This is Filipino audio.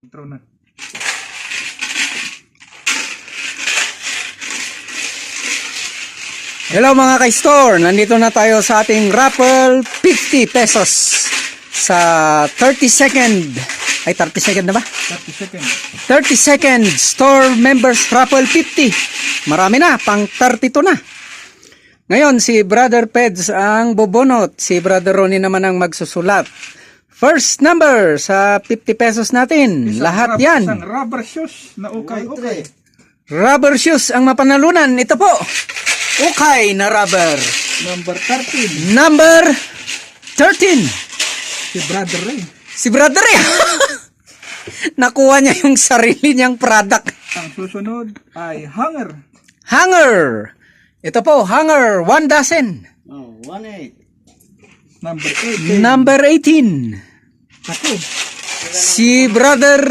Intro na. Hello mga ka-store, nandito na tayo sa ating raffle 50 pesos sa 30 second na ba? 30 seconds. 30 second store members raffle 50. Marami na, pang 32 na. Ngayon si Brother Peds ang bubunot, si Brother Ronnie naman ang magsusulat. First number sa 50 pesos natin, lahat yan. Isang rubber shoes na ukay-ukay. Rubber shoes ang mapanalunan, ito po. Okay na rubber. Number 13. Number 13. Si Brother Ray. Si Brother Ray. Nakuha niya yung sarili niyang product. Ang susunod ay hanger. Hanger. Ito po, hanger. 1 dozen. Oh, 1-8. Number 18. Number 18. Ako. Si Brother